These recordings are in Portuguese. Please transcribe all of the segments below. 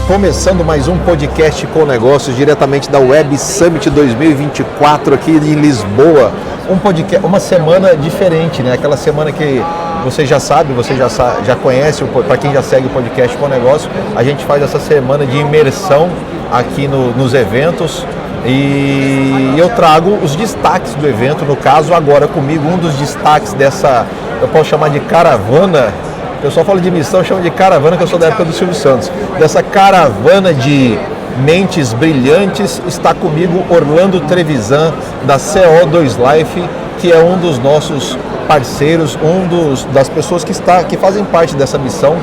Começando mais um podcast com negócios diretamente da Web Summit 2024 aqui em Lisboa. Um podcast, uma semana diferente, né? Aquela semana que você já sabe, já conhece, para quem já segue o podcast com negócio, a gente faz essa semana de imersão aqui nos eventos e eu trago os destaques do evento. No caso, agora comigo, um dos destaques dessa, eu posso chamar de caravana. O pessoal fala de missão, chama de caravana, que eu sou da época do Silvio Santos. Dessa caravana de mentes brilhantes, está comigo Orlando Trevisan, da CO2 Life, que é um dos nossos parceiros, das pessoas que fazem parte dessa missão,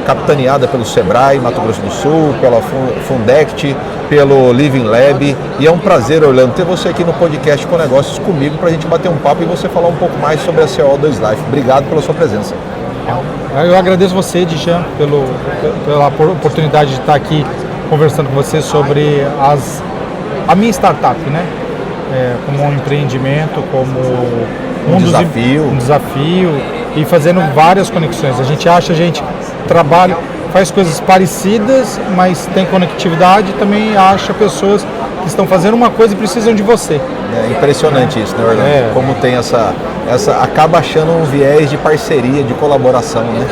capitaneada pelo Sebrae, Mato Grosso do Sul, pela Fundect, pelo Living Lab. E é um prazer, Orlando, ter você aqui no podcast com negócios comigo, para a gente bater um papo e você falar um pouco mais sobre a CO2 Life. Obrigado pela sua presença. Eu agradeço você, Dichan, pela oportunidade de estar aqui conversando com você sobre a minha startup, né? Como um empreendimento, como um desafio e fazendo várias conexões. A gente trabalha, faz coisas parecidas, mas tem conectividade, e também acha pessoas que estão fazendo uma coisa e precisam de você. É impressionante isso, né, Orlando? Como tem essa acaba achando um viés de parceria, de colaboração, né?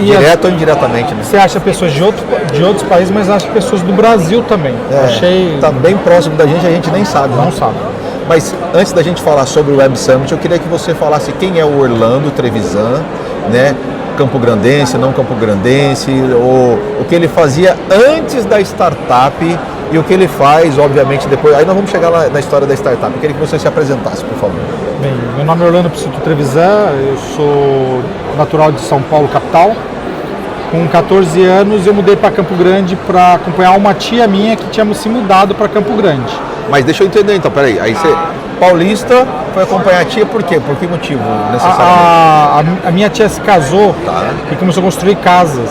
Direto ou indiretamente, né? Você acha pessoas de outros países, mas acha pessoas do Brasil também. Tá bem próximo da gente, a gente nem sabe. Não sabe. Mas antes da gente falar sobre o Web Summit, eu queria que você falasse quem é o Orlando Trevisan, né? Campograndense, não campograndense, o que ele fazia antes da startup e o que ele faz, obviamente, depois. Aí nós vamos chegar na história da startup. Eu queria que você se apresentasse, por favor. Bem, meu nome é Orlando Trevisan, eu sou natural de São Paulo, capital. Com 14 anos eu mudei para Campo Grande para acompanhar uma tia minha que tinha se mudado para Campo Grande. Mas deixa eu entender então, peraí. Aí você, paulista, foi acompanhar a tia por quê? Por que motivo necessariamente? A minha tia se casou e começou a construir casas.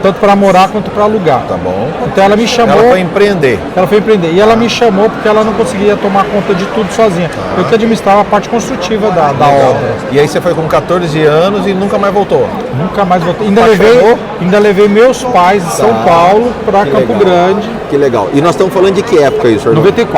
Tanto para morar quanto para alugar. Tá bom. Então ela me chamou. Ela foi empreender. E ela me chamou porque ela não conseguia tomar conta de tudo sozinha. Eu que administrava a parte construtiva da obra. E aí você foi com 14 anos e nunca mais voltou? Nunca mais voltei. Ainda levei meus pais de São Paulo para Campo Grande. Que legal. E nós estamos falando de que época isso, Orlando?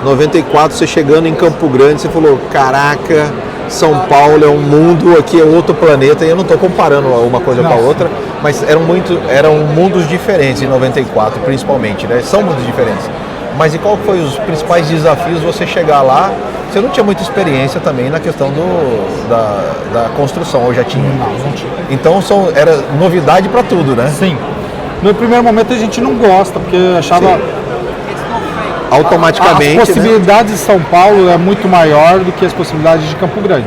94, você chegando em Campo Grande, você falou, caraca, São Paulo é um mundo, aqui é outro planeta, e eu não estou comparando uma coisa com a outra, mas eram mundos diferentes em 94, principalmente, né? São mundos diferentes. Mas e qual foi os principais desafios você chegar lá? Você não tinha muita experiência também na questão da construção, ou já tinha? Não tinha. Então era novidade para tudo, né? Sim. No primeiro momento a gente não gosta, porque achava... Sim. Automaticamente, as possibilidades de São Paulo é muito maior do que as possibilidades de Campo Grande,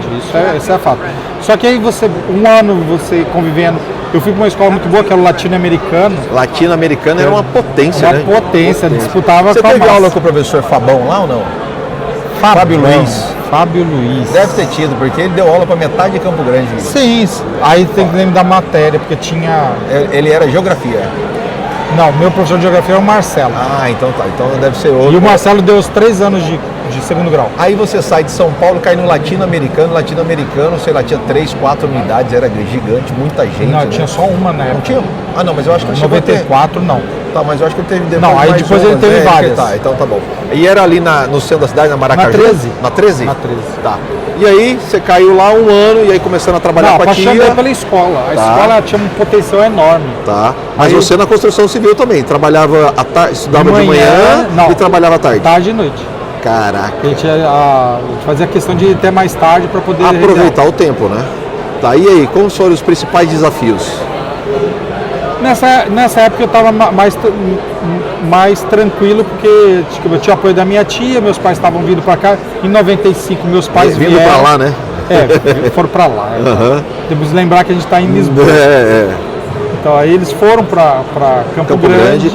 isso é fato. Só que aí um ano você convivendo, eu fui para uma escola muito boa que era o latino-americano. Latino-americano era uma potência, né? Uma potência, disputava com a massa. Você teve aula com o professor Fabão lá ou não? Fábio Luiz. Deve ter tido, porque ele deu aula para metade de Campo Grande. Sim, aí tem que lembrar da matéria, porque tinha... Ele era geografia. Não, meu professor de geografia é o Marcelo. Então tá. Então deve ser outro. E o Marcelo deu os 3 anos de segundo grau. Aí você sai de São Paulo, cai no latino-americano, sei lá, tinha 3, 4 unidades, era gigante, muita gente. Não, tinha só uma na época. Não tinha? Não, mas eu acho que ele 94 não. Tá, mas eu acho que ele teve depois. Não, aí depois ele teve várias. Tá, então tá bom. E era ali no centro da cidade, na Maracaju? Na 13. Na 13? Tá. E aí você caiu lá um ano e aí começando a trabalhar com a tia? Não, pela escola. A escola tinha um potencial enorme. Tá. Mas aí, você na construção civil também, trabalhava à tarde, estudava de manhã e trabalhava à tarde? Tarde e noite. Caraca. A gente fazia questão de ir até mais tarde para poder... Aproveitar o tempo, né? Tá, e aí, quais foram os principais desafios? Nessa época eu estava mais tranquilo, porque eu tinha apoio da minha tia, meus pais estavam vindo para cá. Em 95 meus pais vieram. Vindo para lá, né? Foram para lá. Então. Temos que lembrar que a gente está em Lisboa. Então aí eles foram para Campo Grande.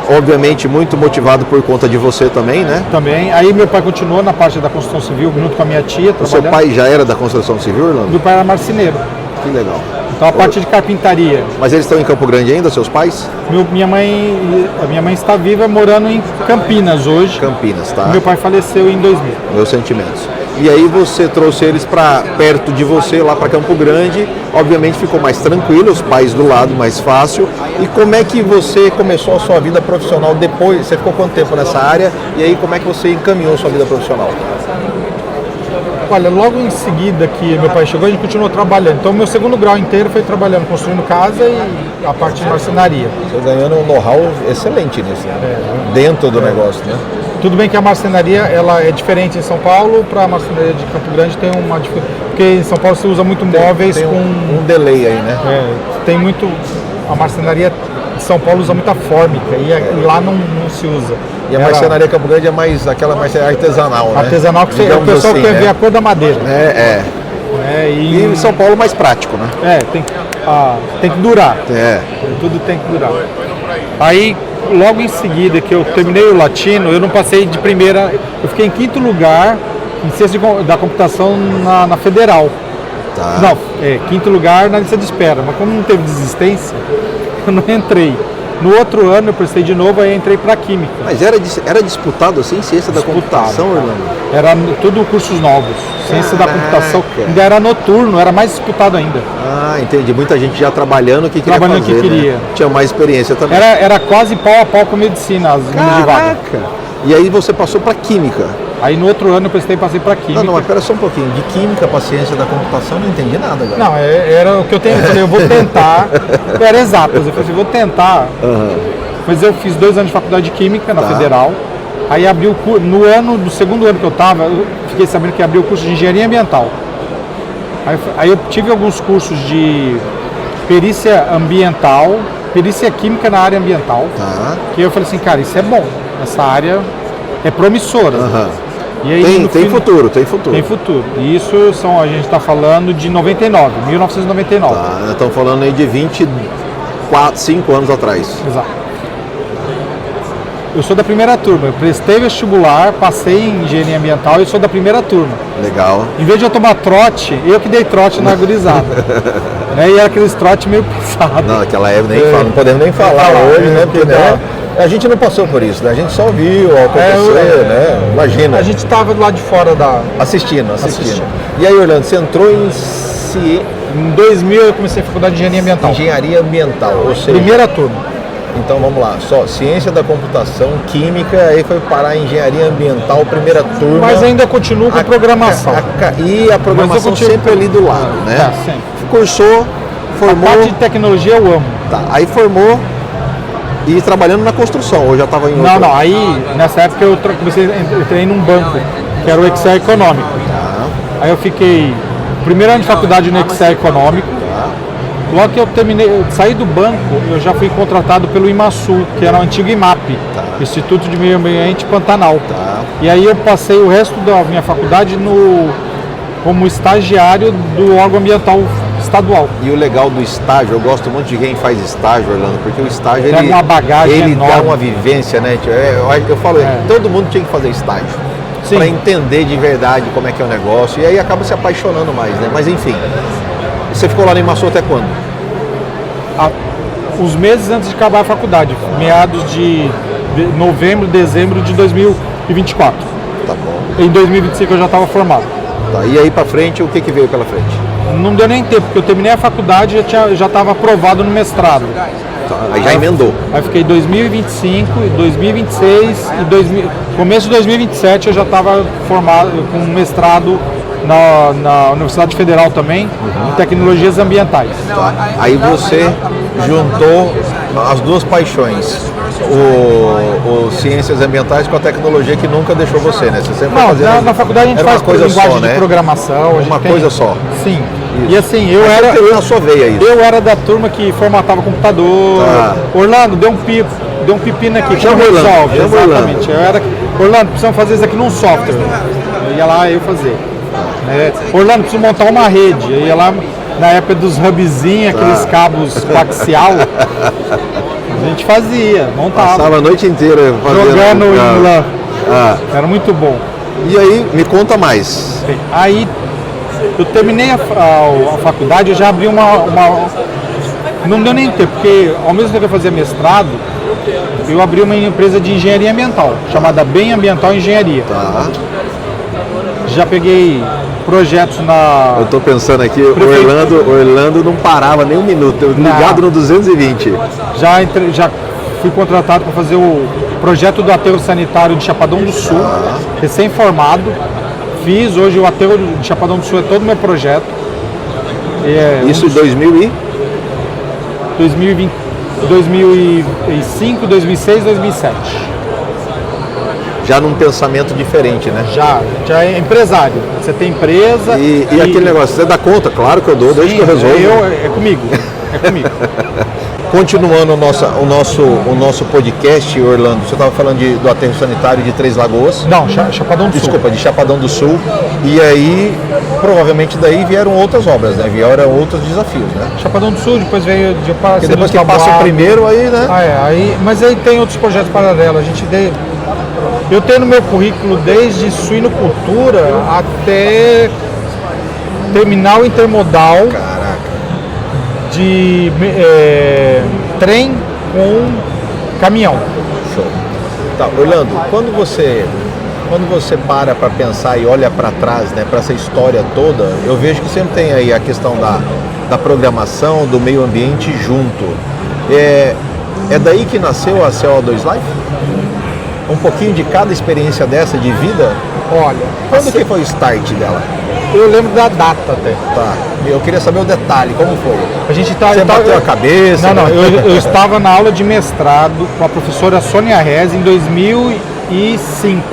Obviamente muito motivado por conta de você também, né? Também. Aí meu pai continuou na parte da construção civil, junto com a minha tia. O seu pai já era da construção civil, Orlando? Meu pai era marceneiro. Que legal. Então a parte de carpintaria. Mas eles estão em Campo Grande ainda, seus pais? A minha mãe está viva, morando em Campinas hoje. Campinas, tá. Meu pai faleceu em 2000. Meus sentimentos. E aí você trouxe eles para perto de você, lá para Campo Grande. Obviamente ficou mais tranquilo, os pais do lado, mais fácil. E como é que você começou a sua vida profissional depois? Você ficou quanto tempo nessa área? E aí como é que você encaminhou a sua vida profissional? Olha, logo em seguida que meu pai chegou, a gente continuou trabalhando. Então, meu segundo grau inteiro foi trabalhando, construindo casa e a parte de marcenaria. Você ganhando um know-how excelente nisso, né? Dentro do negócio, né? Tudo bem que a marcenaria ela é diferente em São Paulo, para a marcenaria de Campo Grande tem uma diferença. Porque em São Paulo você usa muito móveis tem com... um delay aí, né? tem muito... A marcenaria de São Paulo usa muita fórmica e lá não se usa. E a marcenaria Campo Grande é mais aquela marcenaria artesanal, né? Artesanal, que o pessoal assim, quer ver a cor da madeira. E em São Paulo mais prático, né? Tem que durar. É. Tudo tem que durar. Aí, logo em seguida que eu terminei o latino, eu não passei de primeira, eu fiquei em quinto lugar em ciência da computação na Federal. Tá. Não, quinto lugar na lista de espera, mas como não teve desistência, eu não entrei. No outro ano eu prestei de novo, aí entrei para Química. Mas era disputado assim, ciência da computação, Orlando? Era tudo cursos novos. Ciência da computação ainda era noturno, era mais disputado ainda. Ah, entendi. Muita gente já trabalhando que queria Trabalhando fazer, que queria. Né? Tinha mais experiência também. Era quase pau a pau com medicina, as números de vaga. E aí você passou para Química. Aí no outro ano eu passei para Química. Não, mas espera só um pouquinho. De Química para Ciência da Computação eu não entendi nada, galera. Não, era o que eu tenho. Eu falei, eu vou tentar. Era exatas. Eu falei assim, vou tentar. Mas eu fiz 2 anos de faculdade de Química na Federal. Aí abri o curso. No segundo ano que eu estava, eu fiquei sabendo que abriu o curso de Engenharia Ambiental. Aí eu tive alguns cursos de perícia ambiental, perícia química na área ambiental. Que eu falei assim, cara, isso é bom. Essa área é promissora. E aí, tem futuro. Tem futuro. E isso a gente está falando de 1999. Estamos falando aí de 25 anos atrás. Exato. Eu sou da primeira turma, eu prestei vestibular, passei em engenharia ambiental e sou da primeira turma. Legal. Em vez de eu tomar trote, eu que dei trote na gurizada. E era aqueles trote meio pesados. Não, aquela época não podemos nem falar hoje, né? Porque a gente não passou por isso, né? A gente só viu acontecer, né? Imagina. A gente estava do lado de fora assistindo. E aí, Orlando, você entrou em 2000 eu comecei a faculdade de engenharia ambiental. Engenharia ambiental, ou seja... Primeira turma. Então vamos lá, só ciência da computação, química, aí foi parar em engenharia ambiental, primeira turma. Mas ainda continuo com programação. E a programação sempre ali do lado, né? Sempre. Cursou, formou... A parte de tecnologia eu amo. Aí formou e trabalhando na construção, ou já estava em outra? Não, aí nessa época eu entrei num banco, que era o Excel Econômico. Aí eu fiquei primeiro ano de faculdade no Excel Econômico. Logo que eu saí do banco, eu já fui contratado pelo IMASU, que era o antigo IMAP, Instituto de Meio Ambiente Pantanal. E aí eu passei o resto da minha faculdade como estagiário do órgão ambiental estadual. E o legal do estágio, eu gosto muito de quem faz estágio, Orlando, porque o estágio ele uma bagagem ele enorme. Dá uma vivência, né? Eu falo, todo mundo tinha que fazer estágio para entender de verdade como é que é o negócio, e aí acaba se apaixonando mais, né? Mas enfim. Você ficou lá no IMASU até quando? Uns meses antes de acabar a faculdade, meados de novembro, dezembro de 2024. Tá bom. Em 2025 eu já estava formado. E aí pra frente, o que veio pela frente? Não deu nem tempo, porque eu terminei a faculdade e já estava aprovado no mestrado. Aí já emendou. Aí fiquei 2025, 2026 e começo de 2027 eu já estava formado com mestrado na Universidade Federal também, em tecnologias ambientais. Aí você juntou as duas paixões, o ciências ambientais com a tecnologia que nunca deixou você, né? Você sempre na faculdade a gente faz linguagem de programação. Uma coisa só. Sim. Isso. E assim, eu era na sua veia isso. Eu era da turma que formatava computador. Orlando, deu um pepino aqui, chama como resolve? Exatamente. Orlando, precisamos fazer isso aqui num software. Eu ia lá eu fazer. Orlando, preciso montar uma rede. Eu ia lá na época dos hubzinhos, aqueles cabos coaxial. A gente fazia, montava. Passava a noite inteira jogando em LAN. Era muito bom. E aí, me conta mais. Aí, eu terminei a faculdade, eu já abri não deu nem tempo, porque ao mesmo tempo que eu fazia mestrado, eu abri uma empresa de engenharia ambiental, chamada Bem Ambiental Engenharia. Já peguei projetos na... Eu tô pensando aqui, o Prefeito. Orlando não parava nem um minuto, ligado no 220. Já fui contratado para fazer o projeto do aterro sanitário de Chapadão do Sul, recém-formado. Fiz, hoje o aterro de Chapadão do Sul é todo o meu projeto. Isso em 2000 2020, 2005, 2006, 2007. Já num pensamento diferente, né? Já é empresário. Você tem empresa. E aquele negócio, você dá conta? Claro que eu dou, desde que eu resolvo. É comigo. Continuando o nosso podcast, Orlando, você estava falando do aterro sanitário de Três Lagoas. Não, Chapadão do Sul. Desculpa, de Chapadão do Sul. E aí, provavelmente daí vieram outras obras, né? Vieram outros desafios, né? Chapadão do Sul, depois veio de Porque depois que passa o primeiro, aí, né? Mas aí tem outros projetos paralelos. Eu tenho no meu currículo desde suinocultura até terminal intermodal. Caraca. De trem com caminhão. Show. Tá, Orlando, quando você para pensar e olha para trás, né, para essa história toda, eu vejo que sempre tem aí a questão da programação, do meio ambiente junto. É daí que nasceu a CO2 Life? Um pouquinho de cada experiência dessa de vida? Olha, quando que foi o start dela? Eu lembro da data até. Tá. Eu queria saber o detalhe, como foi? Você bateu a cabeça? Não, eu estava na aula de mestrado com a professora Sônia Rez em 2005.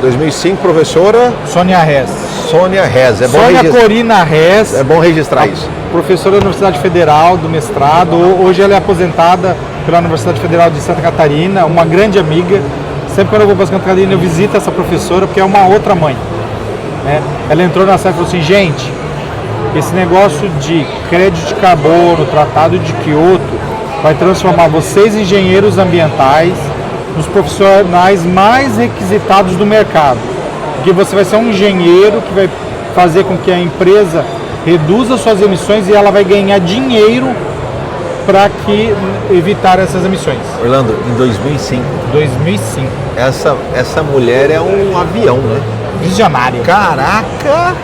2005, professora? Sônia Rez. Sônia Rez, Sônia Corina Rez. É bom registrar isso. Professora da Universidade Federal do mestrado. Hoje ela é aposentada pela Universidade Federal de Santa Catarina, uma grande amiga. Sempre quando eu vou para Santa Catarina eu visito essa professora porque é uma outra mãe. Ela entrou na sala e falou assim: gente, esse negócio de crédito de carbono, tratado de Kyoto, vai transformar vocês, engenheiros ambientais, nos profissionais mais requisitados do mercado. Porque você vai ser um engenheiro que vai fazer com que a empresa reduza suas emissões e ela vai ganhar dinheiro para evitar essas emissões. Orlando, em 2005. 2005. Essa mulher é um avião, né? Visionária. Caraca!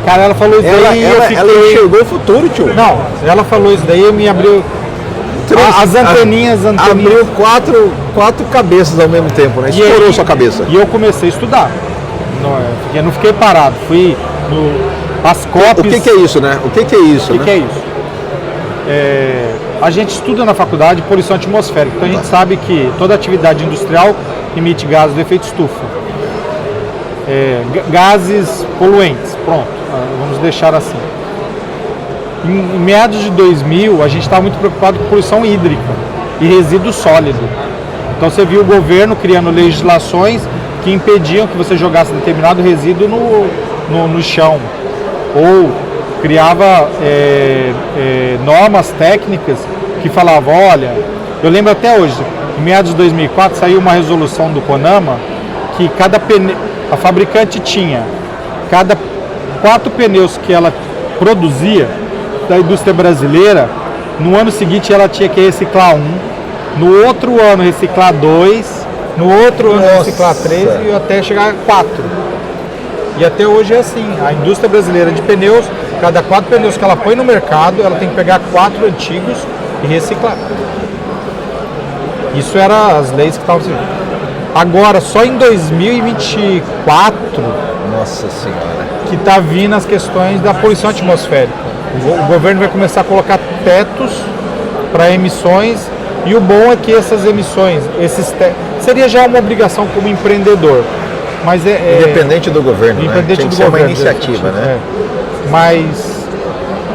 Cara, ela falou isso daí ela enxergou o futuro, tio. Não, ela falou isso daí e me abriu as anteninhas. Abriu quatro cabeças ao mesmo tempo, né? Estourou sua cabeça. E eu comecei a estudar. Eu não fiquei parado. Fui as COPs. O que é isso, né? O que é isso, O que é isso? A gente estuda na faculdade poluição atmosférica. Então a gente sabe que toda atividade industrial emite gases do efeito estufa. Gases poluentes, pronto, vamos deixar assim. Em meados de 2000, a gente estava muito preocupado com poluição hídrica e resíduo sólido. Então você viu o governo criando legislações que impediam que você jogasse determinado resíduo no chão, ou criava normas técnicas que falavam, olha, eu lembro até hoje, em meados de 2004 saiu uma resolução do CONAMA que a fabricante tinha, cada 4 pneus que ela produzia da indústria brasileira, no ano seguinte ela tinha que reciclar 1, no outro ano reciclar 2, no outro ano reciclar 3 e até chegar a 4. E até hoje é assim, a indústria brasileira de pneus, cada 4 pneus que ela põe no mercado, ela tem que pegar 4 antigos e reciclar. Isso era as leis que estavam assim. Agora, só em 2024, nossa senhora, que está vindo as questões da poluição atmosférica. O governo vai começar a colocar tetos para emissões, e o bom é que essas emissões, seria já uma obrigação como empreendedor, mas independente do governo, independente né? Tem que do ser governo, uma iniciativa, né? Mas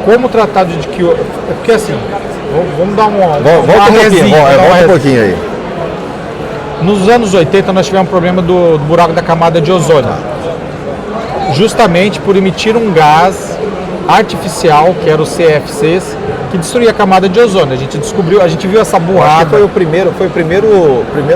como o tratado de Kyoto, porque assim, vamos dar uma volta um pouquinho aí. Nos anos 80 nós tivemos um problema do buraco da camada de ozônio, justamente por emitir um gás artificial, que era o CFCs, que destruía a camada de ozônio. A gente viu essa burrada. Foi o primeiro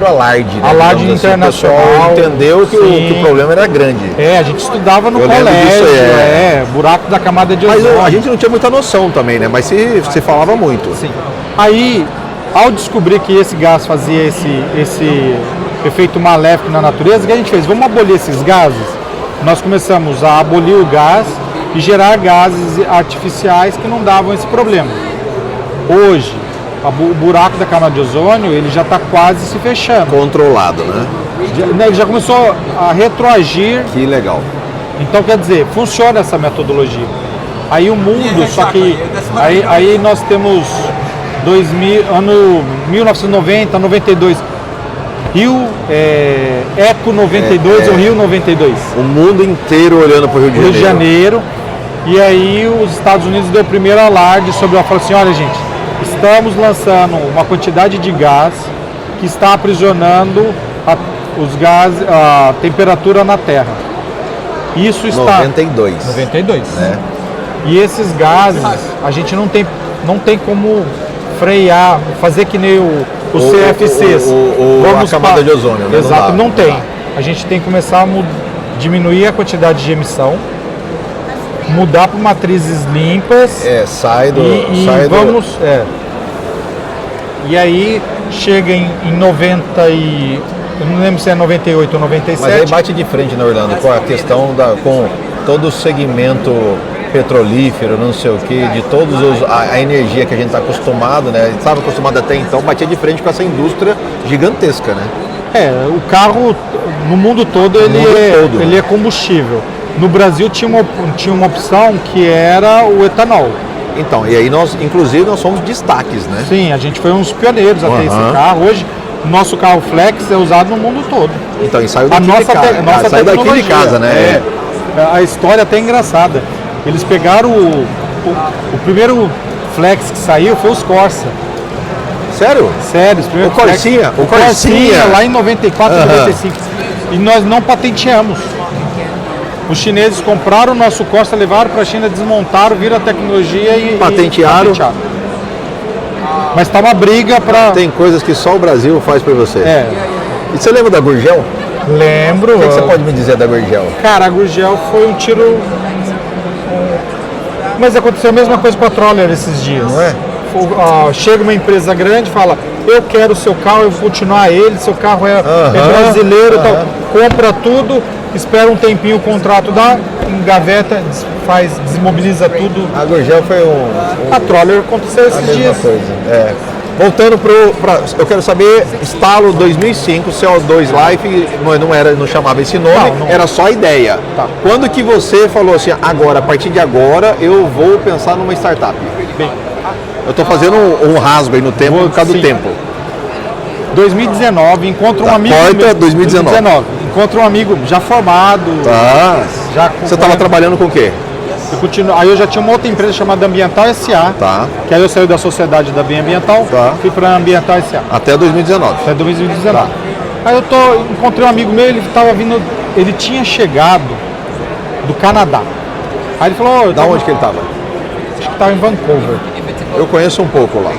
alarde, né? Alarde internacional. O pessoal entendeu que o problema era grande. A gente estudava no colégio, buraco da camada de ozônio. Mas a gente não tinha muita noção também, né? Mas se falava muito. Sim. Aí, ao descobrir que esse gás fazia esse efeito maléfico na natureza, o que a gente fez? Vamos abolir esses gases nós começamos a abolir o gás e gerar gases artificiais que não davam esse problema. Hoje, o buraco da camada de ozônio ele já está quase se fechando. Controlado, né? Ele já começou a retroagir. Que legal. Então, quer dizer, funciona essa metodologia. Aí o mundo, só que aí nós temos ano 1990, 92, Eco 92 ou Rio 92. O mundo inteiro olhando para o Rio de Janeiro. E aí os Estados Unidos deu o primeiro alarde sobre falou assim, olha gente, estamos lançando uma quantidade de gás que está aprisionando a temperatura na Terra. Isso está... 92. Né? E esses gases, a gente não tem como frear, fazer que nem os CFCs. A camada de ozônio, né? Exato, não tem. A gente tem que começar a diminuir a quantidade de emissão, mudar para matrizes limpas. E aí chega em 90 e... Eu não lembro se é 98 ou 97. Mas aí bate de frente, né, Orlando, com a questão com todo o segmento petrolífero, não sei o que, de todos a energia que a gente está acostumado, né? A gente estava acostumado até então, batia de frente com essa indústria gigantesca, né? O carro no mundo todo ele é combustível. No Brasil tinha uma opção que era o etanol. Então, e aí inclusive nós somos destaques, né? Sim, a gente foi uns pioneiros a ter esse carro. Hoje o nosso carro Flex é usado no mundo todo. Então, e saiu daqui de casa, né? A história é até engraçada. Eles pegaram o primeiro Flex que saiu foi os Corsa. Sério? Sério, o Corsinha, lá em 94, 95. E nós não patenteamos. Os chineses compraram o nosso Corsa, levaram para a China, desmontaram, viram a tecnologia e patentearam. Mas tá uma briga para... Tem coisas que só o Brasil faz por você. E você lembra da Gurgel? Lembro. O que você pode me dizer da Gurgel? Cara, a Gurgel foi um tiro... Mas aconteceu a mesma coisa com a Troller esses dias. Não é? Chega uma empresa grande e fala, eu quero o seu carro, eu vou continuar ele, seu carro é brasileiro, tal. Compra tudo, espera um tempinho o contrato dá, engaveta, desmobiliza tudo. A Gurgel foi A Troller aconteceu esses dias. Coisa. Voltando eu quero saber, Estalo 2005, CO2 Life, não chamava esse nome, não. Era só a ideia. Tá. Quando que você falou assim, agora, a partir de agora, eu vou pensar numa startup? Bem, eu estou fazendo um rasgo aí no tempo, por causa do tempo. 2019, encontro um amigo... 2019. Encontro um amigo já formado. Tá. Você estava trabalhando com o quê? Aí eu já tinha uma outra empresa chamada Ambiental SA, que aí eu saí da sociedade da Bem Ambiental, fui para a Ambiental SA. Até 2019. Até 2019. Aí encontrei um amigo meu, ele tinha chegado do Canadá. Aí ele falou... Da onde que ele estava? Acho que estava em Vancouver. Eu conheço um pouco lá.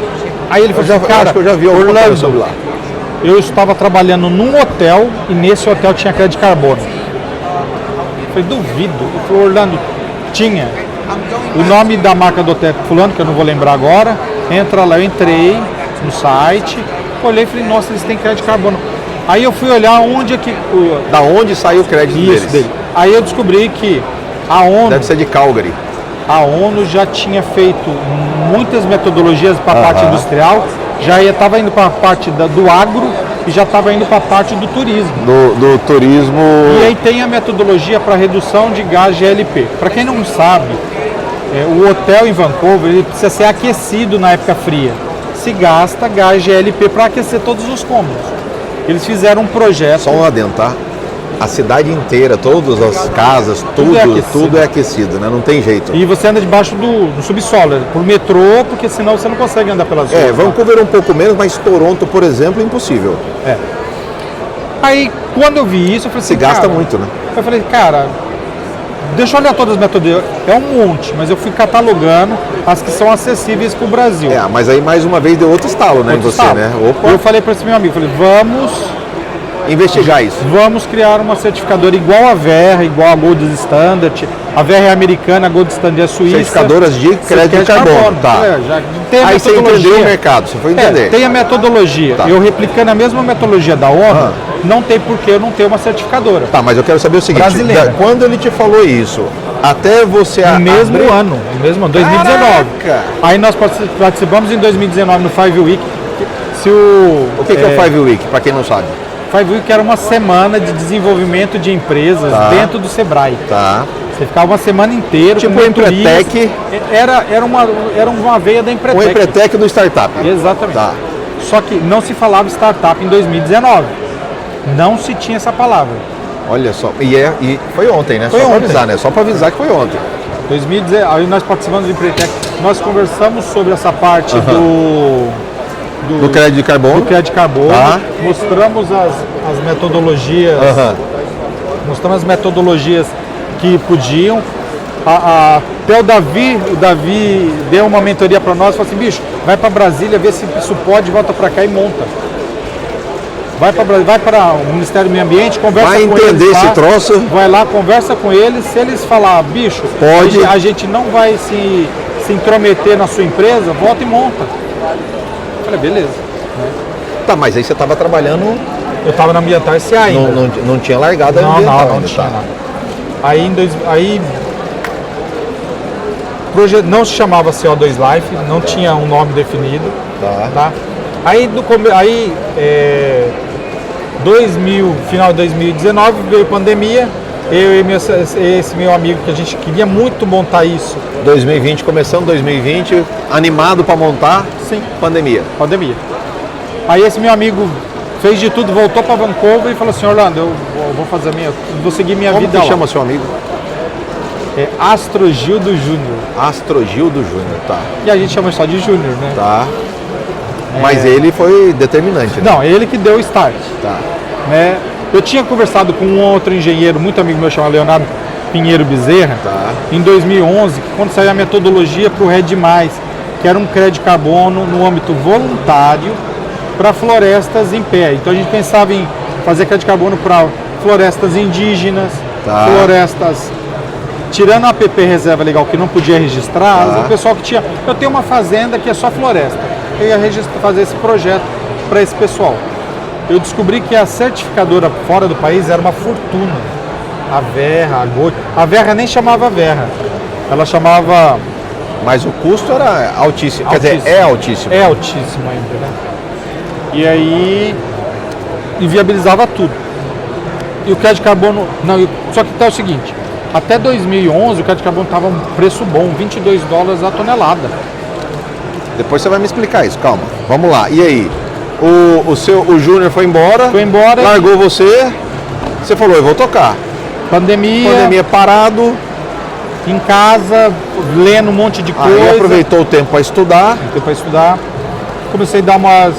Aí ele falou, acho que eu já vi alguma coisa sobre lá. Eu estava trabalhando num hotel e nesse hotel tinha crédito de carbono. Eu falei, duvido. Ele falou, Orlando, tinha. O nome da marca do hotel fulano, que eu não vou lembrar agora, entra lá, eu entrei no site, olhei e falei, nossa, eles têm crédito de carbono. Aí eu fui olhar onde é que... Da onde saiu o crédito deles. Aí eu descobri que a ONU... Deve ser de Calgary. A ONU já tinha feito muitas metodologias para a parte industrial, já estava indo para a parte do agro e já estava indo para a parte do turismo. Do turismo... E aí tem a metodologia para redução de gás GLP. Para quem não sabe, o hotel em Vancouver ele precisa ser aquecido na época fria. Se gasta gás GLP para aquecer todos os cômodos. Eles fizeram um projeto... Só um adendo, tá? A cidade inteira, todas as casas, tudo é aquecido, né? Não tem jeito. E você anda debaixo do subsolo, por metrô, porque senão você não consegue andar pelas ruas. Vancouver um pouco menos, mas Toronto, por exemplo, é impossível. Aí, quando eu vi isso, eu falei assim, gasta muito, né? Eu falei, cara, deixa eu olhar todas as metodologias. É um monte, mas eu fui catalogando as que são acessíveis para o Brasil. Mas aí mais uma vez deu outro estalo, né, em você, né? Opa. Eu falei para esse meu amigo, vamos... investigar isso. Vamos criar uma certificadora igual a Verra, igual a Gold Standard. A Verra é americana, a Gold Standard é suíça. Certificadoras de crédito de carbono. Tá. Tem a aí você entendeu o mercado, você foi entender. Tem a metodologia. Eu replicando a mesma metodologia da ONU, não tem por que eu não ter uma certificadora. Tá, mas eu quero saber o seguinte, Brasileira. Quando ele te falou isso, até você No mesmo abrir... ano, 2019. Caraca! Aí nós participamos em 2019 no 5 Week. O que é o 5 Week, para quem não sabe? 5 Week era uma semana de desenvolvimento de empresas dentro do Sebrae. Tá. Você ficava uma semana inteira Tipo com o Empretec. Era uma veia da Empretec. O Empretec do startup. Exatamente. Tá. Só que não se falava startup em 2019. Não se tinha essa palavra. Olha só. E foi ontem, né? Foi só ontem. para avisar, né? Só para avisar que foi ontem. 2019, aí nós participamos do Empretec. Nós conversamos sobre essa parte Do crédito de carbono. do crédito de carbono. Tá. Mostramos as metodologias. Mostramos as metodologias que podiam. Até o Davi deu uma mentoria para nós, falou assim, bicho, vai para Brasília, vê se isso pode, volta para cá e monta. Vai para o Ministério do Meio Ambiente, conversa Vai com eles. entender esse troço. Vai lá, conversa com eles, se eles falar, bicho, Pode. a gente não vai se intrometer na sua empresa, volta e monta. Eu falei, beleza. Tá, mas aí você estava trabalhando, Eu estava na Ambiental SA ainda. não tinha largado a Não ambiental ainda, tinha tá? nada. Aí não se chamava CO2 Life, não tinha um nome definido. Tá. Aí, final de 2019, veio pandemia, eu e esse meu amigo, que a gente queria muito montar isso. 2020, começando 2020, animado para montar, Sim. pandemia. Aí esse meu amigo fez de tudo, voltou para Vancouver e falou assim, Orlando, eu vou seguir minha Como vida que lá. chama seu amigo? É Astrogildo Júnior. Astrogildo Júnior, tá. E a gente chama só de Júnior, né? Tá. Mas ele foi determinante, né? Não, ele que deu o start. Tá. Né? Eu tinha conversado com um outro engenheiro, muito amigo meu, chamado Leonardo Pinheiro Bezerra, Tá. em 2011, quando saiu a metodologia para o RED+, que era um crédito de carbono no âmbito voluntário para florestas em pé. Então a gente pensava em fazer crédito de carbono para florestas indígenas, Tá. florestas... Tirando a APP Reserva Legal, que não podia registrar, Tá. o pessoal que tinha... Eu tenho uma fazenda que é só floresta. Eu ia fazer esse projeto para esse pessoal. Eu descobri que a certificadora fora do país era uma fortuna. A Verra, a Gold. A Verra nem chamava Verra. Ela chamava... Mas o custo era altíssimo. Quer dizer, Altíssimo. é altíssimo. É altíssimo ainda, né? E aí inviabilizava tudo. E o crédito de carbono... Não, só que tá o seguinte... Até 2011 o crédito de carbono estava um preço bom, $22 a tonelada. Depois você vai me explicar isso, calma. Vamos lá. E aí? O Júnior foi embora. Foi embora. Largou você. Você falou, eu vou tocar. Pandemia parado. Em casa, lendo um monte de coisa. Aí aproveitou o tempo para estudar. Para estudar. Comecei a dar umas...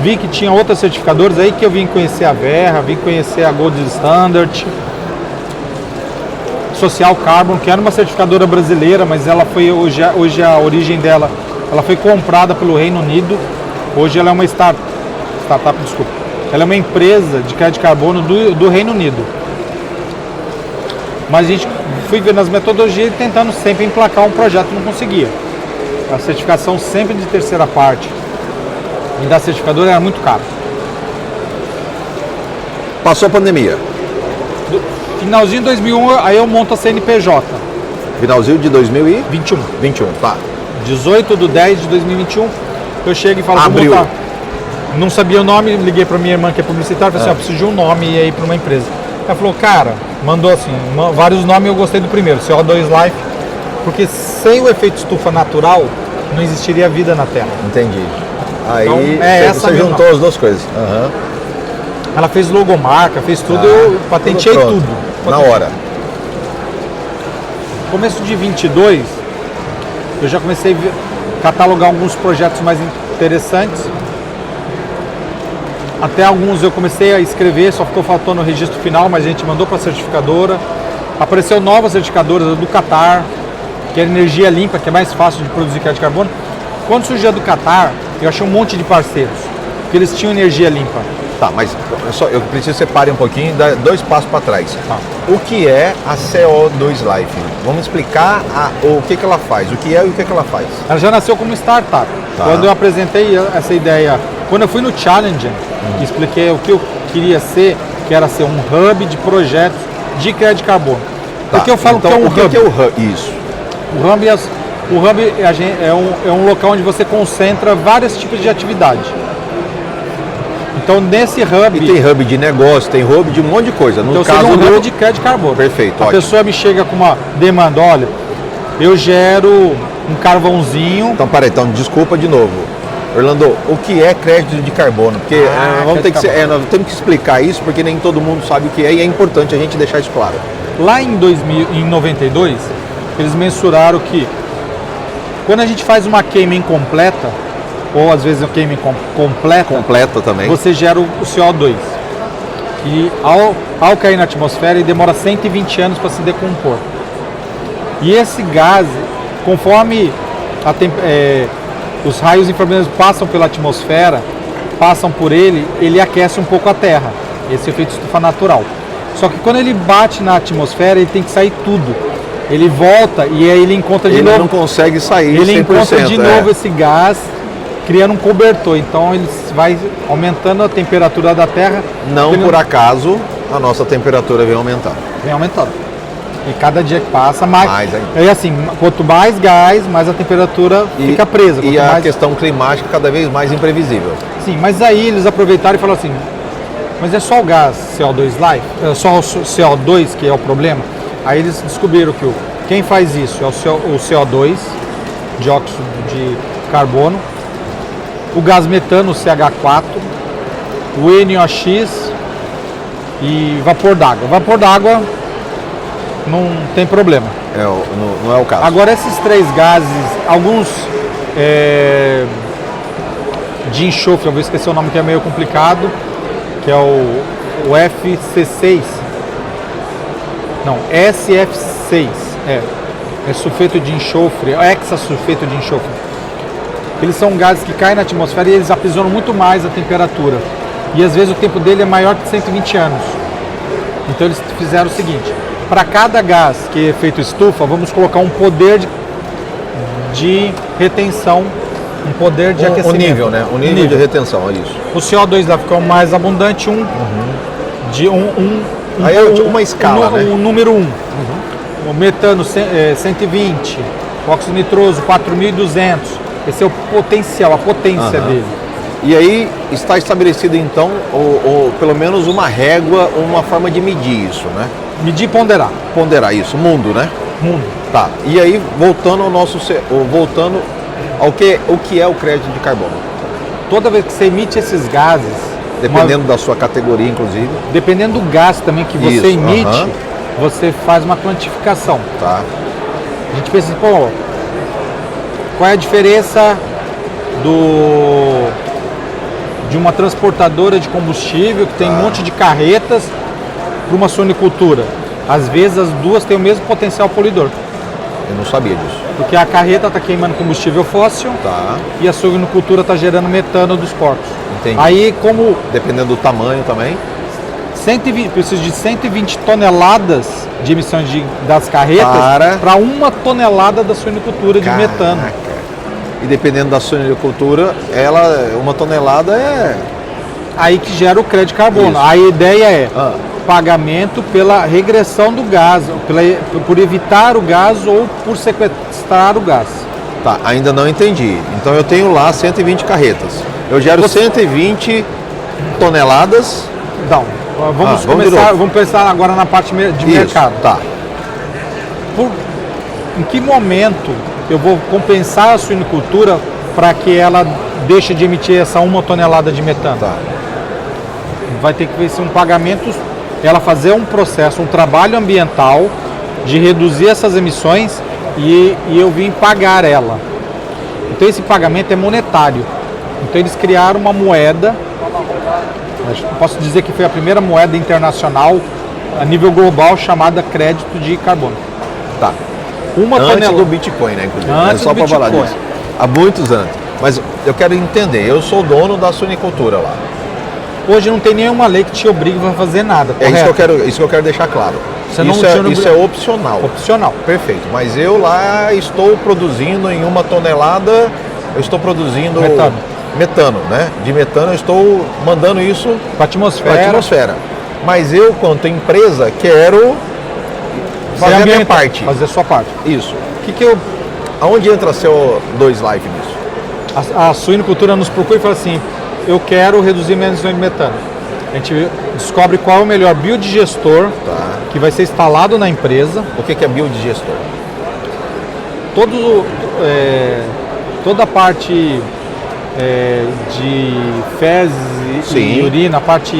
Vi que tinha outras certificadoras aí que eu vim conhecer a Verra, vim conhecer a Gold Standard. Social Carbon, que era uma certificadora brasileira, mas ela foi hoje a origem dela, ela foi comprada pelo Reino Unido. Hoje ela é uma startup, desculpa. Ela é uma empresa de crédito de carbono do Reino Unido. Mas a gente foi vendo as metodologias e tentando sempre emplacar um projeto, não conseguia. A certificação sempre de terceira parte e da certificadora era muito cara. Passou a pandemia. Finalzinho de 2001, aí eu monto a CNPJ. Finalzinho de 2021. 21. Tá. 18 de 10 de 2021, eu chego e falo, Abril. vou montar. Não sabia o nome, liguei para minha irmã que é publicitária, falei assim, preciso de um nome aí para uma empresa. Ela falou, cara, mandou assim, vários nomes, eu gostei do primeiro, CO2 Life, porque sem o efeito estufa natural, não existiria vida na Terra. Entendi. Aí Então, você juntou as duas coisas. Aham. Ela fez logomarca, fez tudo, eu patenteei pronto. tudo. Na hora. Começo de 22, eu já comecei a catalogar alguns projetos mais interessantes. Até alguns eu comecei a escrever, só ficou faltando o registro final, mas a gente mandou para a certificadora. Apareceu novas certificadoras, a do Qatar, que era energia limpa, que é mais fácil de produzir crédito de carbono. Quando surgiu a do Qatar, eu achei um monte de parceiros, porque eles tinham energia limpa. Tá, mas eu preciso que você pare um pouquinho e dar 2 passos para trás. Tá. O que é a CO2 Life? Vamos explicar o que ela faz, o que é e o que ela faz. Ela já nasceu como startup. Tá. Quando eu apresentei essa ideia, quando eu fui no Challenger, expliquei o queria ser, que era ser um hub de projetos de crédito de carbono. Tá, Porque eu falo então, que é um o hub. que é o hub? Isso. O hub é um local onde você concentra vários tipos de atividade. Então, nesse hub... E tem hub de negócio, tem hub de um monte de coisa. No então, caso seria um do... hub de crédito de carbono. Perfeito, A ótimo. pessoa me chega com uma demanda, olha, eu gero um carvãozinho... Então, peraí, então, desculpa de novo. Orlando, o que é crédito de carbono? Porque nós temos que explicar isso, porque nem todo mundo sabe o que é e é importante a gente deixar isso claro. Lá em 92, eles mensuraram que quando a gente faz uma queima incompleta, ou às vezes uma queima completa também. você gera o CO2. E ao cair na atmosfera, ele demora 120 anos para se decompor. E esse gás, conforme os raios infravermelhos passam pela atmosfera, passam por ele aquece um pouco a Terra. Esse é o efeito estufa natural. Só que quando ele bate na atmosfera, ele tem que sair tudo. Ele volta e aí ele encontra de novo. Ele não consegue sair 100%. Ele encontra de novo esse gás, criando um cobertor. Então ele vai aumentando a temperatura da Terra. Não por acaso a nossa temperatura vem aumentando. Vem aumentando. E cada dia que passa, mais ainda. É assim, quanto mais gás, mais a temperatura fica presa. E a questão climática cada vez mais imprevisível. Sim, mas aí eles aproveitaram e falaram assim, mas é só o gás CO2 Life? É só o CO2 que é o problema? Aí eles descobriram que quem faz isso é o CO2, dióxido de carbono, o gás metano, o CH4, o NOx e vapor d'água. Vapor d'água não tem problema. Não é o caso. Agora esses três gases, alguns de enxofre, eu vou esquecer o nome que é meio complicado, que é o FC6. Não, SF6. É sulfeto de enxofre, hexasulfeto de enxofre. Eles são gases que caem na atmosfera e eles aprisionam muito mais a temperatura. E às vezes o tempo dele é maior que 120 anos. Então eles fizeram o seguinte: para cada gás que é feito estufa, vamos colocar um poder de retenção, um poder de aquecimento. O nível, né? O nível de retenção, é isso. O CO2 lá ficou mais abundante, Aí é uma escala, né? O número 1. O metano 120, o óxido nitroso 4.200. Esse é o potencial, a potência dele. E aí está estabelecido então, ou pelo menos uma régua, uma forma de medir isso, né? Medir e ponderar. Ponderar isso, mundo, né? Mundo. Tá. E aí voltando ao que é o crédito de carbono. Toda vez que você emite esses gases, dependendo da sua categoria, inclusive. Dependendo do gás também que você emite, você faz uma quantificação. Tá. A gente pensa assim, qual é a diferença de uma transportadora de combustível que tem um monte de carretas para uma suinicultura? Às vezes as duas têm o mesmo potencial poluidor. Eu não sabia disso. Porque a carreta está queimando combustível fóssil e a suinicultura está gerando metano dos porcos. Entendi. Aí como... Dependendo do tamanho também. Preciso de 120 toneladas de emissões das carretas para 1 tonelada da suinicultura de metano. E dependendo da suinicultura, 1 tonelada é... Aí que gera o crédito de carbono. Isso. A ideia é pagamento pela regressão do gás, por evitar o gás ou por sequestrar o gás. Tá, ainda não entendi. Então eu tenho lá 120 carretas. Eu gero 120 toneladas. Então, vamos pensar agora na parte de mercado. Tá. Em que momento eu vou compensar a suinicultura para que ela deixe de emitir essa 1 tonelada de metano? Tá. Vai ter que ser um pagamento, ela fazer um processo, um trabalho ambiental de reduzir essas emissões e eu vim pagar ela. Então esse pagamento é monetário. Então eles criaram uma moeda, posso dizer que foi a primeira moeda internacional a nível global chamada crédito de carbono. Tá. Antes do Bitcoin, né? Antes só para falar disso. Há muitos anos. Mas eu quero entender, eu sou dono da suinicultura lá. Hoje não tem nenhuma lei que te obrigue a fazer nada. É isso que eu quero deixar claro. Isso é opcional. Opcional. Perfeito. Mas eu lá estou produzindo em 1 tonelada, eu estou produzindo metano, né? De metano eu estou mandando isso Para a para a atmosfera. Mas eu, quanto empresa, quero fazer a minha parte. Fazer a sua parte. Isso. Aonde entra CO2 Life nisso? A suinocultura nos procura e fala assim, eu quero reduzir minhas emissões de metano. A gente descobre qual é o melhor biodigestor que vai ser instalado na empresa. O que é biodigestor? Toda a parte de fezes e urina, a parte...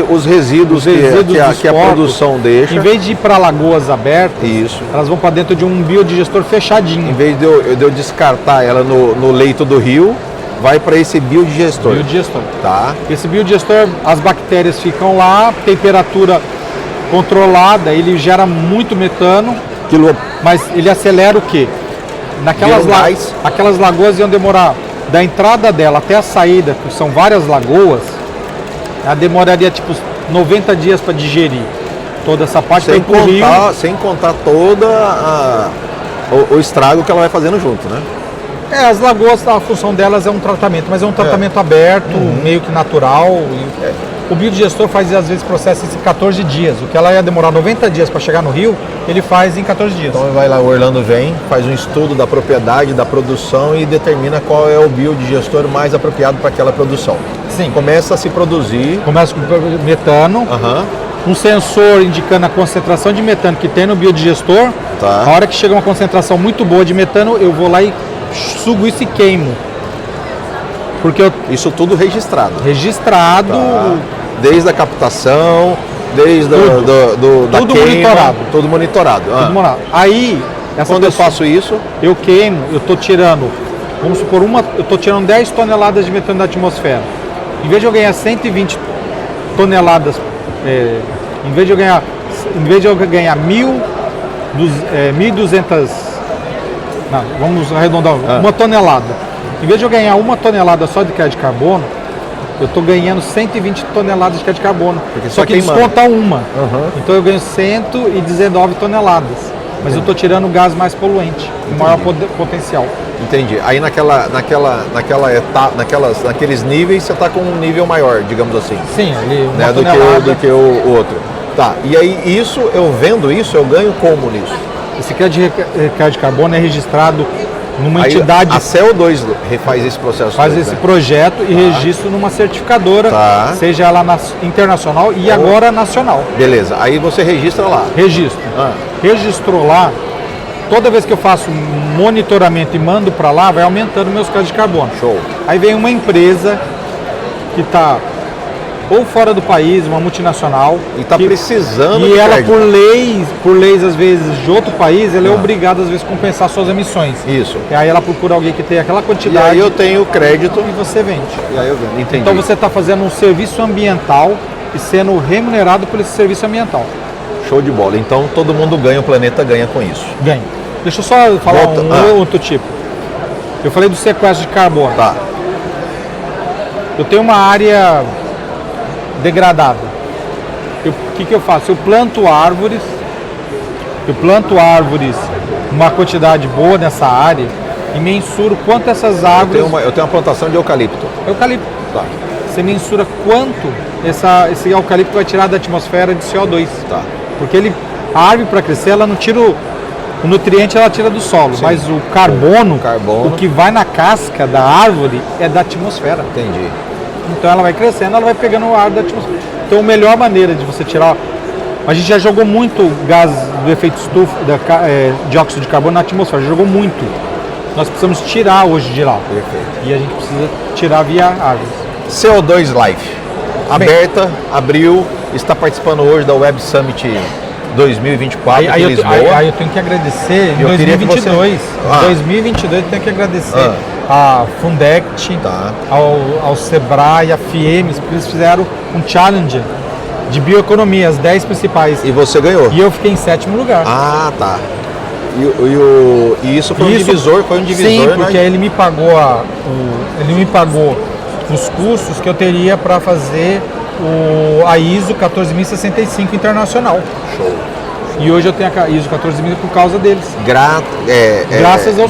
Os resíduos que a produção deixa. Em vez de ir para lagoas abertas, elas vão para dentro de um biodigestor fechadinho. Em vez de eu descartar ela no leito do rio, vai para esse biodigestor. Tá. Esse biodigestor, as bactérias ficam lá, temperatura controlada, ele gera muito metano, mas ele acelera o quê? Aquelas lagoas iam demorar da entrada dela até a saída, que são várias lagoas, ela demoraria tipo 90 dias para digerir toda essa parte. Sem contar toda o estrago que ela vai fazendo junto, né? As lagoas, a função delas é um tratamento, mas é um tratamento aberto, meio que natural. O biodigestor faz, às vezes, processos em 14 dias. O que ela ia demorar 90 dias para chegar no rio, ele faz em 14 dias. Então vai lá, o Orlando vem, faz um estudo da propriedade, da produção e determina qual é o biodigestor mais apropriado para aquela produção. Sim. Começa a se produzir. Começa com metano. Um sensor indicando a concentração de metano que tem no biodigestor. Tá. A hora que chega uma concentração muito boa de metano, eu vou lá e sugo isso e queimo. Isso tudo registrado. Registrado. Tá. Desde a captação, desde da tudo queima, monitorado. Tudo monitorado. Tudo monitorado. Aí, quando eu faço isso, eu queimo, eu estou tirando, vamos supor, eu estou tirando 10 toneladas de metano da atmosfera. Em vez de eu ganhar 120 toneladas, em vez de eu ganhar 1.200, vamos arredondar, uma tonelada. Em vez de eu ganhar uma tonelada só de crédito de carbono, eu estou ganhando 120 toneladas de crédito de carbono. Só que desconta uma. Então eu ganho 119 toneladas. Mas eu estou tirando o gás mais poluente, com maior potencial. Entendi. Aí naquela etapa, naqueles níveis, você está com um nível maior, digamos assim. Sim, ali né, do que o outro. Tá. E aí eu vendo isso, eu ganho como nisso? Esse crédito de carbono é registrado numa entidade. A CO2 faz esse processo. Faz esse projeto e registra numa certificadora, seja ela internacional e agora nacional. Beleza, aí você registra lá. Registro. Registrou lá, toda vez que eu faço monitoramento e mando para lá, vai aumentando meus créditos de carbono. Show. Aí vem uma empresa que está ou fora do país, uma multinacional. E está precisando de ela, por leis, às vezes, de outro país, ela é obrigada, às vezes, a compensar suas emissões. Isso. E aí ela procura alguém que tenha aquela quantidade. E aí eu tenho crédito. E você vende. E aí eu vendo. Entendi. Então você está fazendo um serviço ambiental e sendo remunerado por esse serviço ambiental. Show de bola. Então todo mundo ganha, o planeta ganha com isso. Ganha. Deixa eu só falar outro tipo. Eu falei do sequestro de carbono. Tá. Eu tenho uma área degradada. O que eu faço? Eu planto árvores, uma quantidade boa nessa área e mensuro quanto essas árvores... Eu tenho uma plantação de eucalipto. Tá. Você mensura quanto esse eucalipto vai tirar da atmosfera de CO2. Tá. Porque a árvore, para crescer, ela não tira o nutriente, ela tira do solo. Sim. Mas o carbono, o que vai na casca da árvore é da atmosfera. Entendi. Então ela vai crescendo, ela vai pegando o ar da atmosfera. Então a melhor maneira de você tirar... A gente já jogou muito gás do efeito estufa, dióxido de carbono na atmosfera, já jogou muito. Nós precisamos tirar hoje de lá. Perfeito. E a gente precisa tirar via árvores. CO2 Life, aberta, abriu, está participando hoje da Web Summit 2024 em Lisboa. Aí eu tenho que agradecer em 2022. Em 2022 eu tenho que agradecer a Fundect, ao Sebrae, a Fiemes, porque eles fizeram um challenge de bioeconomia, as 10 principais. E você ganhou. E eu fiquei em 7º lugar. Ah, tá. E isso foi um divisor, Sim, porque ele me pagou os custos que eu teria para fazer a ISO 14065 internacional. Show. E hoje eu tenho a ISO 14000 por causa deles. Graças ao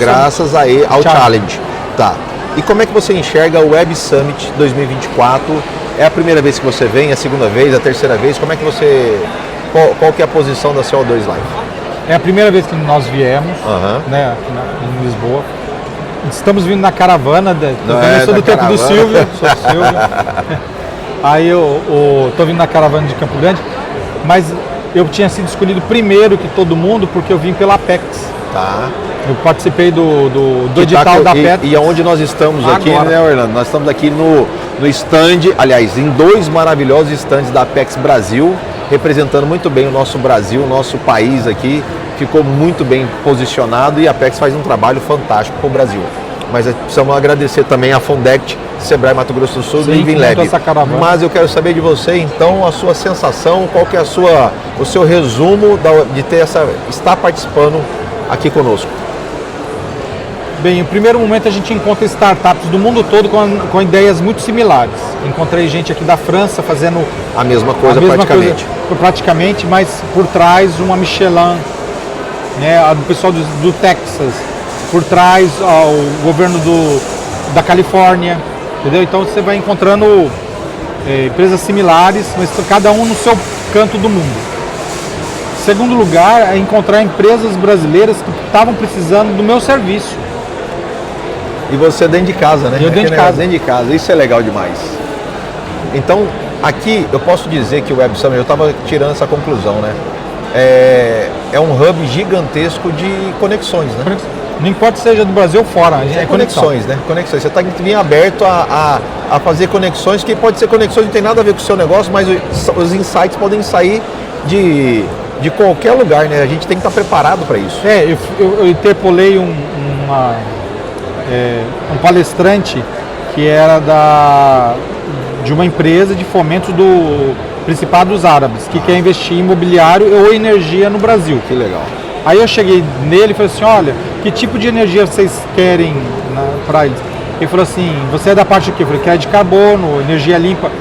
challenge. Tá. E como é que você enxerga o Web Summit 2024? É a primeira vez que você vem, a segunda vez, a terceira vez? Como é que você... Qual que é a posição da CO2 Live? É a primeira vez que nós viemos, né, em Lisboa. Estamos vindo na caravana, eu sou do tempo do Silvio, sou do Silvio. Aí eu tô vindo na caravana de Campo Grande, mas eu tinha sido escolhido primeiro que todo mundo porque eu vim pela Apex. Tá. Eu participei do edital da Apex. E aonde nós estamos aqui, né, Orlando? Nós estamos aqui no stand, aliás, em 2 maravilhosos stands da Apex Brasil, representando muito bem o nosso Brasil, o nosso país aqui. Ficou muito bem posicionado e a Apex faz um trabalho fantástico para o Brasil. Mas precisamos agradecer também a Fundect, Sebrae Mato Grosso do Sul e Living Lab. Mas eu quero saber de você, então, a sua sensação, qual que é o seu resumo de estar participando aqui conosco? Bem, no primeiro momento a gente encontra startups do mundo todo com ideias muito similares. Encontrei gente aqui da França fazendo a mesma coisa praticamente, mas por trás uma Michelin, né, do pessoal do Texas, por trás o governo da Califórnia, entendeu? Então você vai encontrando empresas similares, mas cada um no seu canto do mundo. Segundo lugar, é encontrar empresas brasileiras que estavam precisando do meu serviço. E você dentro de casa, né? Eu dentro de casa, isso é legal demais. Então, aqui eu posso dizer que o Web Summit, eu estava tirando essa conclusão, né? É um hub gigantesco de conexões, né? Não importa se seja do Brasil ou fora, é conexões, né? Conexões. Você está bem aberto a fazer conexões, que pode ser conexões que não tem nada a ver com o seu negócio, mas os insights podem sair de qualquer lugar, né? A gente tem que estar preparado para isso. Eu interpolei um palestrante que era de uma empresa de fomento do Principado dos Árabes, que quer investir em imobiliário ou energia no Brasil. Que legal. Aí eu cheguei nele e falei assim, olha, que tipo de energia vocês querem para eles? Ele falou assim, você é da parte do quê? Eu falei, quero de carbono, energia limpa.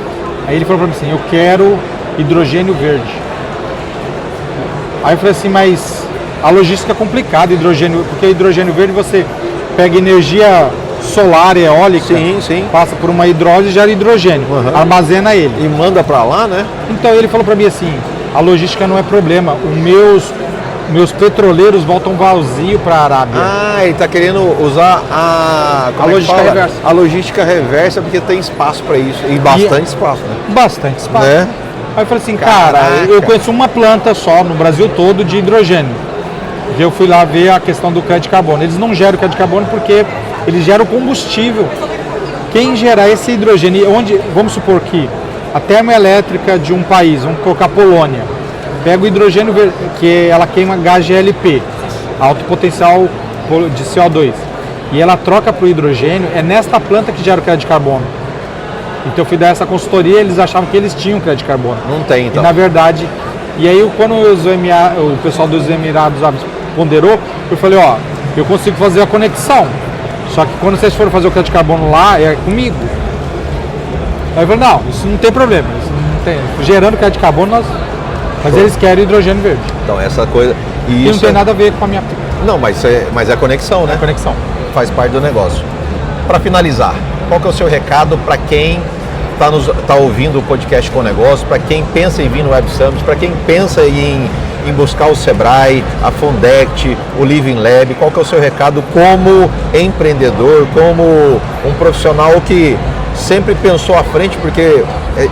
Aí ele falou para mim assim, eu quero hidrogênio verde. Aí eu falei assim, mas a logística é complicada, porque hidrogênio verde você pega energia solar, eólica, sim. passa por uma hidrólise e gera hidrogênio, armazena ele. E manda para lá, né? Então ele falou para mim assim, a logística não é problema, meus petroleiros voltam vazio para a Arábia. Ele está querendo usar a logística reversa. A logística reversa, porque tem espaço para isso, e bastante espaço, né? Bastante espaço. Né? Aí eu falei assim, cara, eu conheço uma planta só no Brasil todo de hidrogênio. Eu fui lá ver a questão do crédito de carbono. Eles não geram crédito de carbono porque eles geram combustível. Quem gerar esse hidrogênio, vamos supor que a termoelétrica de um país, vamos colocar Polônia, pega o hidrogênio, que ela queima gás GLP, alto potencial de CO2, e ela troca para o hidrogênio, é nesta planta que gera o crédito de carbono. Então eu fui dar essa consultoria, eles achavam que eles tinham crédito de carbono. Não tem, então. E na verdade, quando o pessoal dos Emirados Árabes ponderou, eu falei, eu consigo fazer a conexão, só que quando vocês forem fazer o crédito de carbono lá, é comigo. Aí eu falei, não, isso não tem problema, isso não tem, gerando crédito de carbono, mas eles querem hidrogênio verde. Então essa coisa... E não tem nada a ver com a minha... Não, mas é a conexão, né? É a conexão. Faz parte do negócio. Para finalizar, qual que é o seu recado para quem está ouvindo o podcast Com Negócio, para quem pensa em vir no Web Summit, para quem pensa em buscar o Sebrae, a Fundect, o Living Lab, qual que é o seu recado como empreendedor, como um profissional que sempre pensou à frente, porque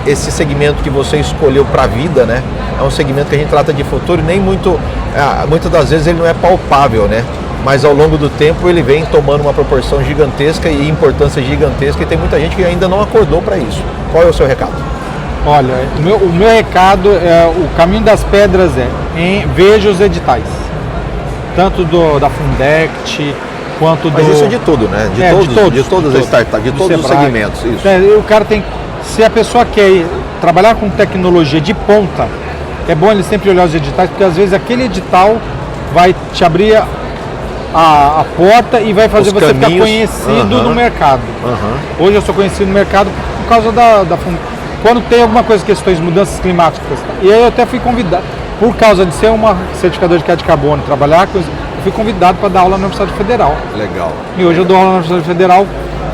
esse segmento que você escolheu para a vida, né, é um segmento que a gente trata de futuro e nem muitas das vezes ele não é palpável, né? Mas ao longo do tempo ele vem tomando uma proporção gigantesca e importância gigantesca e tem muita gente que ainda não acordou para isso. Qual é o seu recado? Olha, o meu recado, o caminho das pedras veja os editais, tanto da Fundect quanto Mas isso é de tudo, né? De todas as startups, de todos os segmentos. Isso. O cara se a pessoa quer trabalhar com tecnologia de ponta, é bom ele sempre olhar os editais, porque às vezes aquele edital vai te abrir a porta e vai fazer você ficar conhecido no mercado. Hoje eu sou conhecido no mercado por causa da quando tem alguma coisa, questões, mudanças climáticas. E aí eu até fui convidado, por causa de ser uma certificador de crédito de carbono, trabalhar com isso, eu fui convidado para dar aula na Universidade Federal. Legal. E hoje eu dou aula na Universidade Federal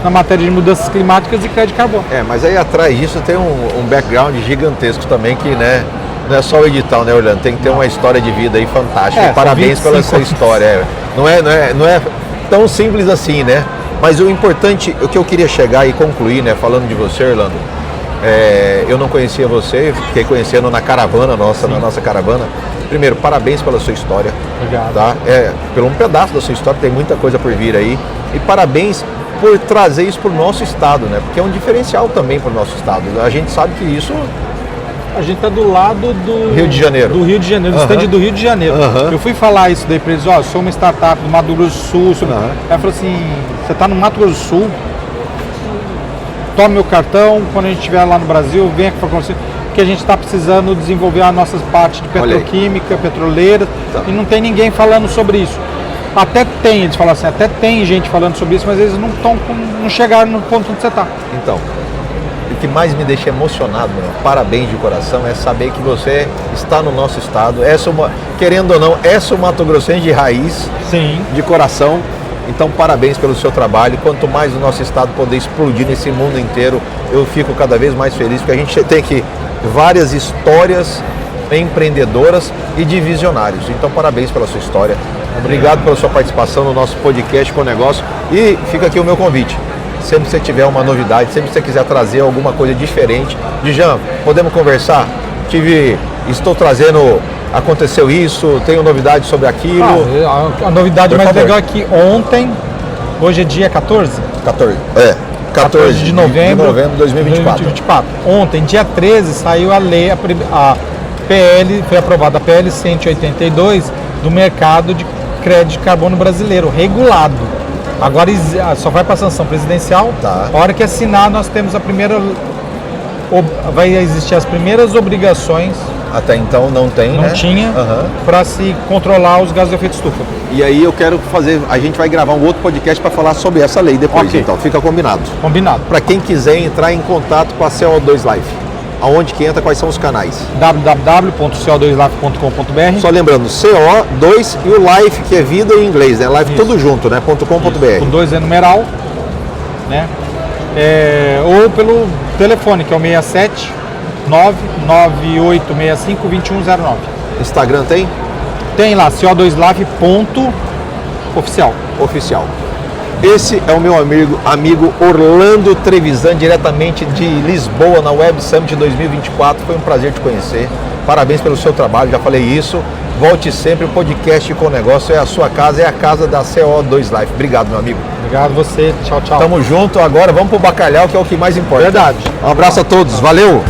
na matéria de mudanças climáticas e crédito de carbono. Mas aí atrás disso tem um background gigantesco também que, né, não é só o edital, né, Orlando? Tem que ter uma história de vida aí fantástica. Parabéns pela sua história. Não é tão simples assim, né? Mas o importante, o que eu queria chegar e concluir, né, falando de você, Orlando, eu não conhecia você, fiquei conhecendo na caravana nossa, na nossa caravana. Primeiro, parabéns pela sua história. Obrigado. Tá? Pelo um pedaço da sua história, tem muita coisa por vir aí. E parabéns por trazer isso para o nosso estado, né? Porque é um diferencial também para o nosso estado. A gente sabe que isso... A gente está do lado do Rio de Janeiro. Do Rio de Janeiro, do stand do Rio de Janeiro. Eu fui falar isso daí para eles, sou uma startup do Mato Grosso do Sul. Ela falou assim, você está no Mato Grosso do Sul, toma meu cartão, quando a gente estiver lá no Brasil, venha aqui para você, porque a gente está precisando desenvolver a nossa parte de petroquímica, petroleira, e não tem ninguém falando sobre isso. Até tem, eles falam assim, até tem gente falando sobre isso, mas eles não chegaram no ponto onde você está. Então, o que mais me deixa emocionado, parabéns de coração, é saber que você está no nosso estado. Querendo ou não, o Mato Grossense de raiz, sim, de coração. Então, parabéns pelo seu trabalho. Quanto mais o nosso estado poder explodir nesse mundo inteiro, eu fico cada vez mais feliz, porque a gente tem aqui várias histórias empreendedoras e de visionários. Então, parabéns pela sua história. Obrigado pela sua participação no nosso podcast com o negócio. E fica aqui o meu convite. Sempre que você tiver uma novidade, sempre que você quiser trazer alguma coisa diferente, Djan, podemos conversar? Estou trazendo, aconteceu isso, tenho novidade sobre aquilo. A novidade mais legal é que ontem, hoje é dia 14? 14 de novembro de 2024. Ontem, dia 13, saiu a lei, a PL, foi aprovada a PL 182 do mercado de crédito de carbono brasileiro, regulado. Agora só vai para a sanção presidencial. A hora que assinar, nós temos vai existir as primeiras obrigações. Até então não tem, não tinha, para se controlar os gases de efeito estufa. E aí eu quero a gente vai gravar um outro podcast para falar sobre essa lei depois, então fica combinado. Para quem quiser entrar em contato com a CO2 Life, aonde que entra, quais são os canais? www.co2life.com.br. Só lembrando, CO2 e o Life, que é vida em inglês, né? Life tudo junto, né? .com.br. Com 2 é numeral, né? Ou pelo telefone, que é o 67 99865-2109. Instagram tem? Tem lá, co2life.oficial. Esse é o meu amigo Orlando Trevisan, diretamente de Lisboa, na Web Summit 2024. Foi um prazer te conhecer. Parabéns pelo seu trabalho, já falei isso. Volte sempre, o podcast com o negócio é a sua casa, é a casa da CO2 Life. Obrigado, meu amigo. Obrigado você, tchau. Tamo junto, agora vamos pro bacalhau, que é o que mais importa. Verdade. Um abraço a todos, valeu!